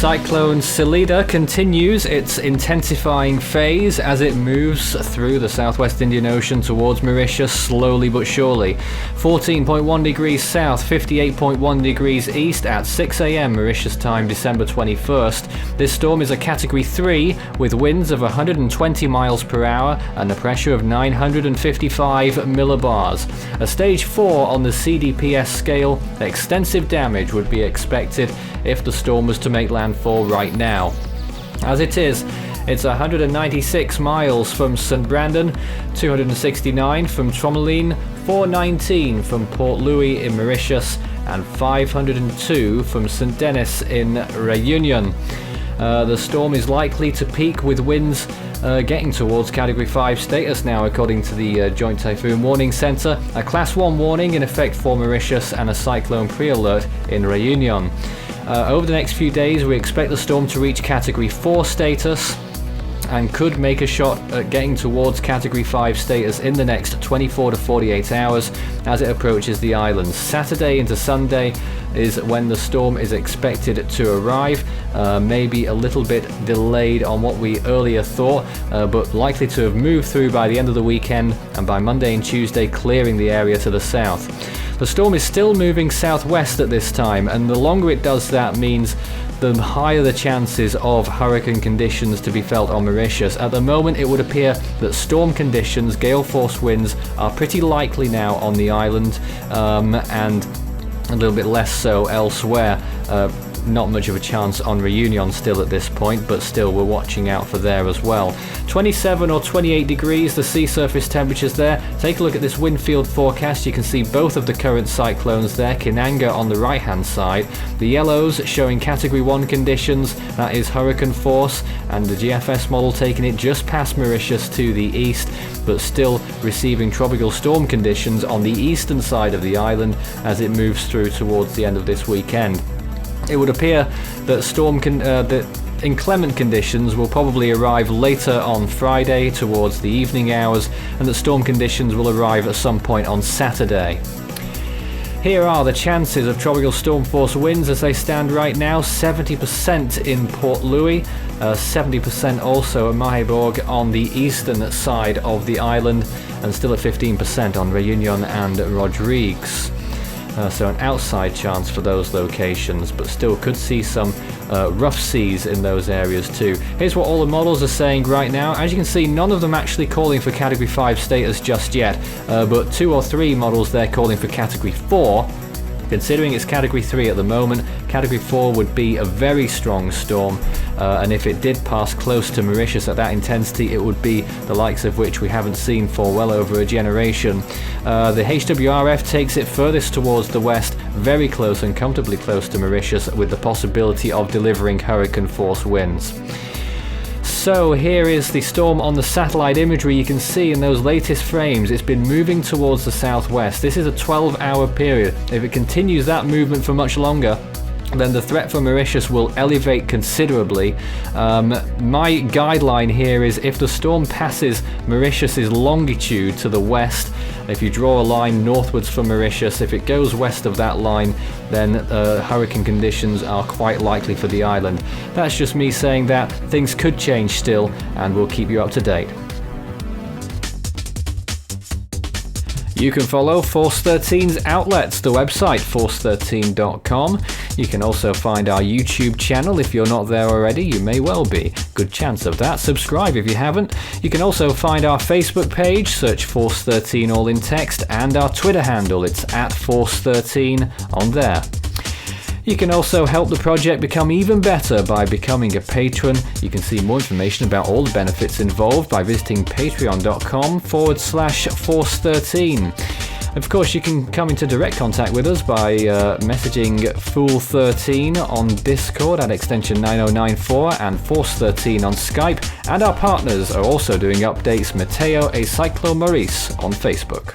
Cyclone Cilida continues its intensifying phase as it moves through the southwest Indian Ocean towards Mauritius slowly but surely. 14.1 degrees south, 58.1 degrees east at 6 a.m. Mauritius time, December 21st. This storm is a Category 3 with winds of 120 miles per hour and a pressure of 955 millibars. A Stage 4 on the CDPS scale, extensive damage would be expected if the storm was to make landfall right now. As it is, it's 196 miles from St. Brandon, 269 from Tromelin, 419 from Port Louis in Mauritius, and 502 from St. Denis in Réunion. The storm is likely to peak with winds getting towards Category 5 status now, according to the Joint Typhoon Warning Centre. A Class 1 warning in effect for Mauritius and a cyclone pre-alert in Réunion. Over the next few days, we expect the storm to reach Category 4 status and could make a shot at getting towards Category 5 status in the next 24 to 48 hours as it approaches the islands. Saturday into Sunday is when the storm is expected to arrive, maybe a little bit delayed on what we earlier thought, but likely to have moved through by the end of the weekend, and by Monday and Tuesday clearing the area to the south. The storm is still moving southwest at this time, and the longer it does that means the higher the chances of hurricane conditions to be felt on Mauritius. At the moment, it would appear that storm conditions, gale force winds, are pretty likely now on the island, and a little bit less so elsewhere. Not much of a chance on Réunion still at this point, but still we're watching out for there as well. 27 or 28 degrees, the sea surface temperatures there. Take a look at this wind field forecast. You can see both of the current cyclones there, Kinanga on the right hand side. The yellows showing Category 1 conditions, that is hurricane force, and the GFS model taking it just past Mauritius to the east, but still receiving tropical storm conditions on the eastern side of the island as it moves through towards the end of this weekend. It would appear that inclement conditions will probably arrive later on Friday towards the evening hours, and that storm conditions will arrive at some point on Saturday. Here are the chances of tropical storm force winds as they stand right now. 70% in Port Louis, 70% also at Mahébourg on the eastern side of the island, and still at 15% on Réunion and Rodrigues. So an outside chance for those locations, but still could see some rough seas in those areas too. Here's what all the models are saying right now. As you can see, none of them actually calling for Category 5 status just yet, but 2 or 3 models they're calling for Category 4. Considering it's Category 3 at the moment, Category 4 would be a very strong storm, and if it did pass close to Mauritius at that intensity, it would be the likes of which we haven't seen for well over a generation. The HWRF takes it furthest towards the west, very close and comfortably close to Mauritius, with the possibility of delivering hurricane force winds. So here is the storm on the satellite imagery. You can see in those latest frames it's been moving towards the southwest. This is a 12-hour period. If it continues that movement for much longer, then the threat for Mauritius will elevate considerably. My guideline here is if the storm passes Mauritius's longitude to the west, if you draw a line northwards from Mauritius, if it goes west of that line, then hurricane conditions are quite likely for the island. That's just me saying that. Things could change still, and we'll keep you up to date. You can follow Force 13's outlets, the website force13.com. You can also find our YouTube channel. If you're not there already, you may well be. Good chance of that. Subscribe if you haven't. You can also find our Facebook page, search Force 13 all in text, and our Twitter handle, it's @Force13 on there. You can also help the project become even better by becoming a patron. You can see more information about all the benefits involved by visiting patreon.com/Force13. Of course, you can come into direct contact with us by messaging Fool13 on Discord at extension 9094 and Force13 on Skype. And our partners are also doing updates, Mateo e Cyclone Maurice on Facebook.